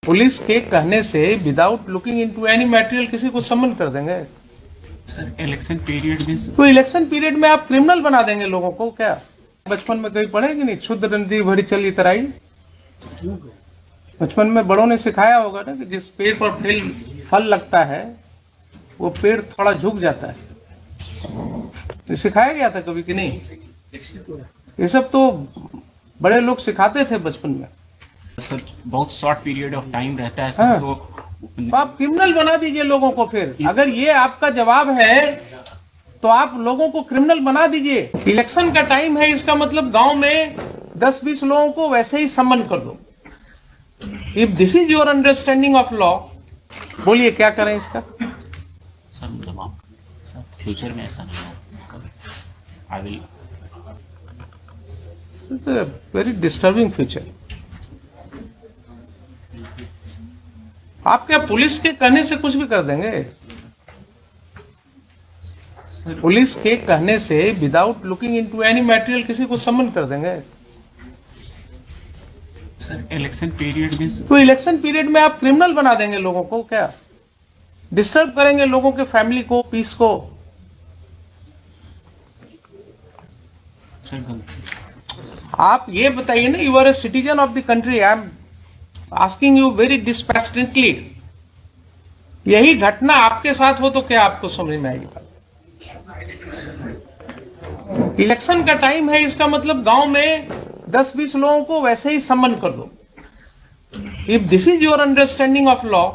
Police के कहने से without looking into any material किसी को समन कर देंगे? सर इलेक्शन पीरियड में तो इलेक्शन पीरियड में आप क्रिमिनल बना देंगे लोगों को क्या? बचपन में कहीं पढ़े कि नहीं, क्षुद्र नदी भरी चली तराई? बचपन में बड़ों ने सिखाया होगा ना कि जिस पेड़ पर फल लगता है वो पेड़ थोड़ा झुक जाता है। तो सिखाया गया था कभी कि नहीं? ये सब तो बड़े लोग सिखाते थे बचपन में। सर बहुत शॉर्ट पीरियड ऑफ टाइम रहता है सर। हाँ। तो आप क्रिमिनल बना दीजिए लोगों को। फिर अगर ये आपका जवाब है तो आप लोगों को क्रिमिनल बना दीजिए। इलेक्शन का टाइम है, इसका मतलब गांव में 10-20 लोगों को वैसे ही सम्मन कर दो। If this is your understanding of law, बोलिए क्या करें इसका? सर मतलब आप सर फ्यूचर में ऐसा नहीं होगा। I will it's a very disturbing future. आप क्या पुलिस के कहने से कुछ भी कर देंगे? पुलिस के कहने से without looking into any material किसी को समन कर देंगे? सर इलेक्शन पीरियड में तो इलेक्शन पीरियड में आप क्रिमिनल बना देंगे लोगों को क्या? डिस्टर्ब करेंगे लोगों के फैमिली को, पीस को। सर आप ये बताइए ना, you are a citizen of the country. I am asking you very dispassionately. यही घटना आपके साथ हो तो क्या आपको समझ में आएगी? इलेक्शन का टाइम है, इसका मतलब गांव में 10-20 लोगों को वैसे ही सम्मन कर दो। If this is your understanding of law,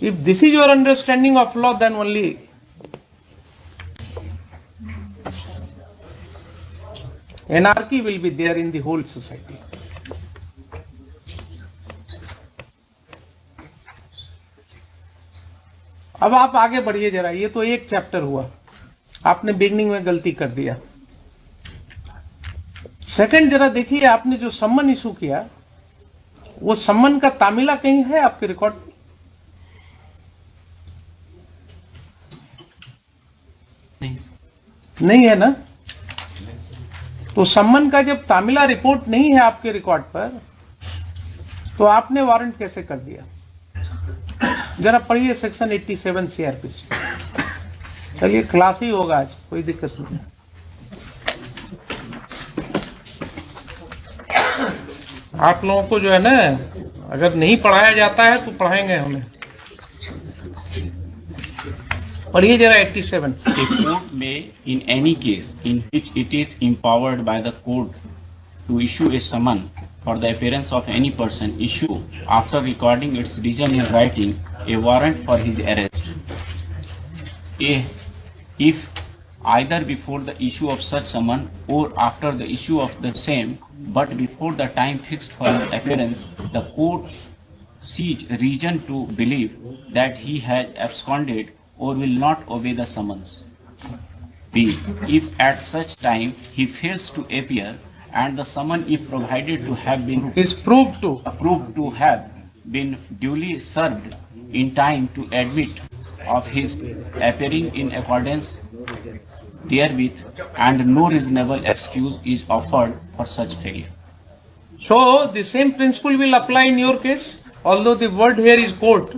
if this is your understanding of law, then only anarchy will be there in the whole society. अब आप आगे बढ़िए जरा। ये तो एक चैप्टर हुआ, आपने बिगनिंग में गलती कर दिया। सेकंड जरा देखिए, आपने जो सम्मन इशू किया वो सम्मन का तामिला कहीं है आपके रिकॉर्ड में? नहीं है ना? तो सम्मन का जब तामिला रिपोर्ट नहीं है आपके रिकॉर्ड पर, तो आपने वारंट कैसे कर दिया? जरा पढ़िए सेक्शन 87 सीआरपीसी। चलिए क्लास ही होगा आज, कोई दिक्कत नहीं। आप लोगों को जो है ना, अगर नहीं पढ़ाया जाता है तो पढ़ाएंगे हमें। पढ़िए जरा 87। A court may, in any case in which it is empowered by the court to issue a summon for the appearance of any person, issue, after recording its reason in writing, a warrant for his arrest. If either before the issue of such summon or after the issue of the same, but before the time fixed for his appearance, the court sees reason to believe that he has absconded or will not obey the summons. B. If at such time he fails to appear and the summon is provided to have been is proved to have been duly served in time to admit of his appearing in accordance therewith, and no reasonable excuse is offered for such failure. So the same principle will apply in your case, although the word here is court.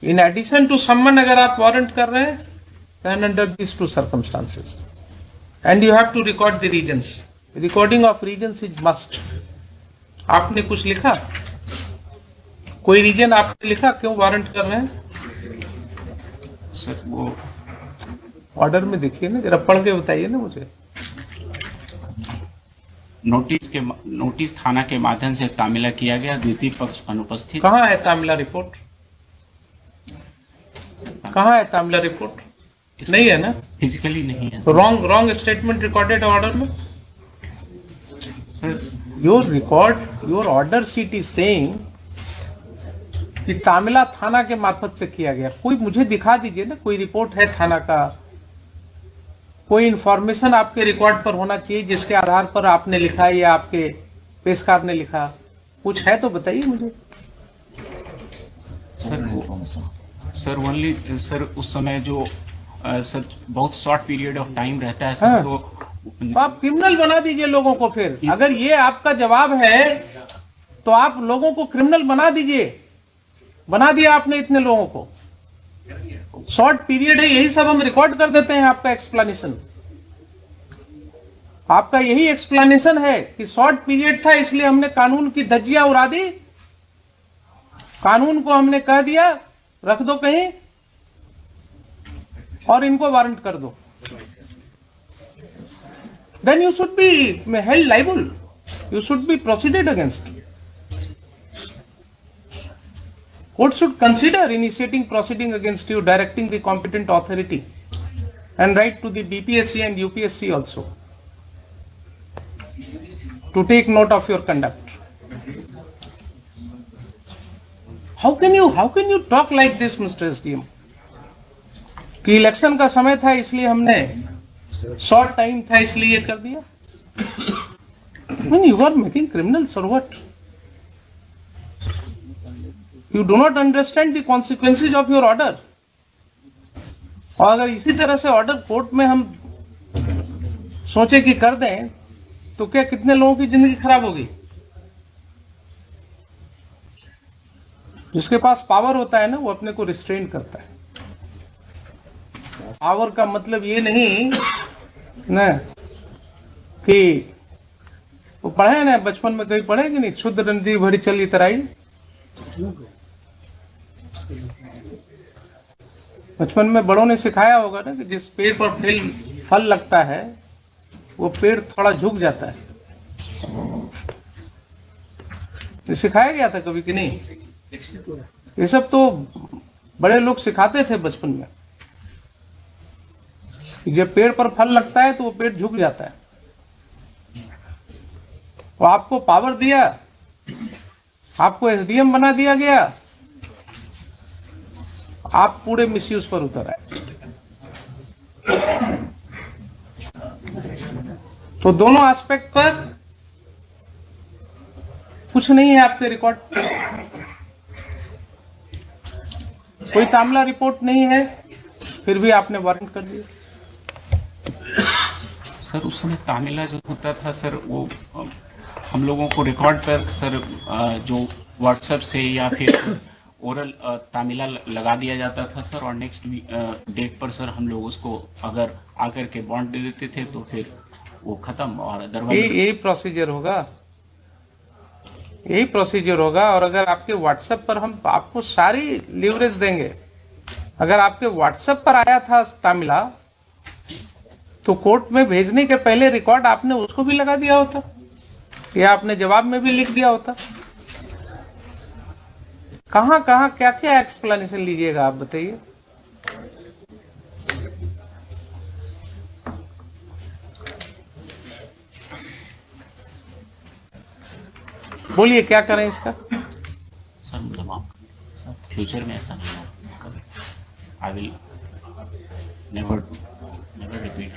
In addition to summon, अगर आप warrant कर रहे हैं, then under these two circumstances, and you have to record the reasons. Recording of reasons is must. आपने कुछ लिखा? कोई reason आपने लिखा क्यों वारंट कर रहे हैं? सर वो ऑर्डर में देखिए ना, जरा पढ़ के बताइए ना मुझे। नोटिस थाना के माध्यम से तामिला किया गया, द्वितीय पक्ष अनुपस्थित। कहाँ है तामिला रिपोर्ट? कहाँ है तामिला रिपोर्ट? नहीं है ना? फिजिकली नहीं है। तो रॉन्ग स्टेटमेंट रिकॉर्डेड ऑर्डर में। Your order sheet is saying कि तामिला थाना के मार्फत से किया गया। कोई मुझे दिखा दीजिए ना, कोई रिपोर्ट है थाना का, कोई इंफॉर्मेशन आपके रिकॉर्ड पर होना चाहिए जिसके आधार पर आपने लिखा या आपके पेशकार ने लिखा। कुछ है तो बताइए मुझे। सर ओनली सर उस समय जो सर बहुत शॉर्ट पीरियड ऑफ टाइम रहता है हाँ। सर, तो आप क्रिमिनल बना दीजिए लोगों को। फिर अगर ये आपका जवाब है तो आप लोगों को क्रिमिनल बना दीजिए। बना दिया आपने इतने लोगों को, शॉर्ट पीरियड है, यही सब हम रिकॉर्ड कर देते हैं। आपका एक्सप्लेनेशन, आपका यही एक्सप्लेनेशन है कि शॉर्ट पीरियड था इसलिए हमने कानून की धज्जियां उड़ा दी, कानून को हमने कह दिया रख दो कहीं और इनको वारंट कर दो। Then you should be held liable. You should be proceeded against. Court should consider initiating proceeding against you, directing the competent authority, and write to the BPSC and UPSC also to take note of your conduct. How can you talk like this, Mr. SDM? कि election का समय था इसलिए हमने short time था इसलिए ये कर दिया। When you are making criminals or what? You do not understand the consequences of your order. और अगर इसी तरह से ऑर्डर कोर्ट में हम सोचे कि कर दें तो क्या कितने लोगों की जिंदगी खराब होगी। जिसके पास पावर होता है ना वो अपने को रिस्ट्रेन करता है। पावर का मतलब ये नहीं ना कि वो पढ़े ना, बचपन में कहीं पढ़े कि नहीं, क्षुद्र नदी भरी चली तराई। बचपन में बड़ों ने सिखाया होगा ना कि जिस पेड़ पर फल लगता है वो पेड़ थोड़ा झुक जाता है। ये सिखाया गया था कभी कि नहीं? ये सब तो बड़े लोग सिखाते थे बचपन में। जब पेड़ पर फल लगता है तो वो पेड़ झुक जाता है। वो आपको पावर दिया, आपको एसडीएम बना दिया गया, आप पूरे मिसयूज पर उतर आए। तो दोनों एस्पेक्ट पर कुछ नहीं है आपके रिकॉर्ड, कोई तामला रिपोर्ट नहीं है, फिर भी आपने वारंट कर दिया। सर उस समय तामिला जो होता था सर वो हम लोगों को रिकॉर्ड पर सर जो व्हाट्सएप से या फिर ओरल तामिला लगा दिया जाता था सर, और नेक्स्ट डेट पर सर हम लोग उसको अगर आकर के बॉन्ड दे देते थे तो फिर वो खत्म। और अदरवाइज यही प्रोसीजर होगा, यही प्रोसीजर होगा। और अगर आपके व्हाट्सएप पर हम आपको सारी लीवरेज देंगे, अगर आपके व्हाट्सएप पर आया था तामिला तो कोर्ट में भेजने के पहले रिकॉर्ड आपने उसको भी लगा दिया होता या आपने जवाब में भी लिख दिया होता। कहां कहां क्या क्या एक्सप्लेनेशन लीजिएगा आप बताइए। बोलिए क्या करें इसका। सर मतलब सर फ्यूचर में ऐसा नहीं होगा। I will never repeat.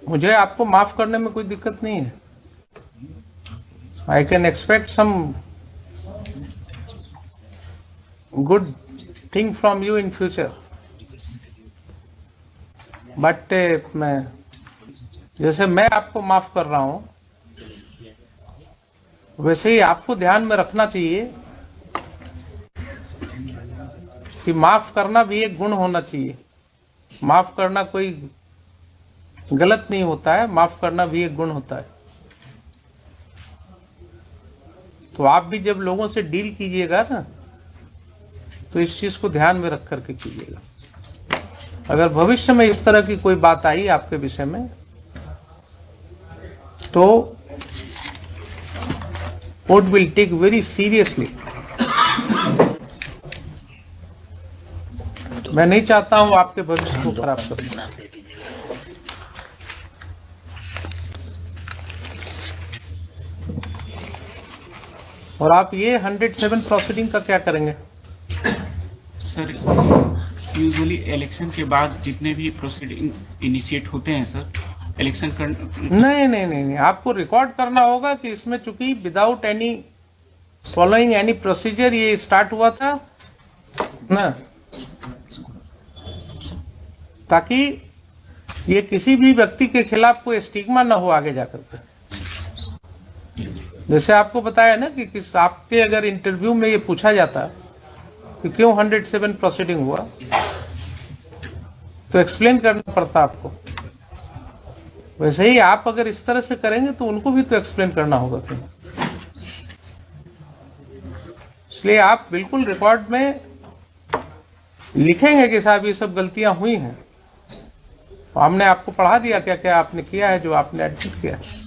मुझे आपको माफ करने में कोई दिक्कत नहीं है। I can expect some good thing from you in future, but मैं जैसे मैं आपको माफ कर रहा हूं वैसे ही आपको ध्यान में रखना चाहिए कि माफ करना भी एक गुण होना चाहिए। माफ करना कोई गलत नहीं होता है, माफ करना भी एक गुण होता है। तो आप भी जब लोगों से डील कीजिएगा ना तो इस चीज को ध्यान में रख करके कीजिएगा। अगर भविष्य में इस तरह की कोई बात आई आपके विषय में तो court will take very seriously. मैं नहीं चाहता हूं आपके भविष्य को खराब करूं। और आप ये 107 प्रोसीडिंग का क्या करेंगे? सर यूजुअली इलेक्शन के बाद जितने भी प्रोसीडिंग इनिशिएट होते हैं सर, इलेक्शन कर नहीं, आपको रिकॉर्ड करना होगा कि इसमें चूंकि without any following any procedure ये स्टार्ट हुआ था ना, ताकि ये किसी भी व्यक्ति के खिलाफ कोई स्टिग्मा ना हो आगे जाकर के। जैसे आपको बताया ना कि किस आपके अगर इंटरव्यू में ये पूछा जाता कि क्यों 107 प्रोसीडिंग हुआ, तो एक्सप्लेन करना पड़ता आपको। वैसे ही आप अगर इस तरह से करेंगे तो उनको भी तो एक्सप्लेन करना होगा फिर। इसलिए आप बिल्कुल रिकॉर्ड में लिखेंगे कि साहब ये सब गलतियां हुई हैं, हमने आपको पढ़ा दिया क्या क्या आपने किया है जो आपने एडमिट किया है।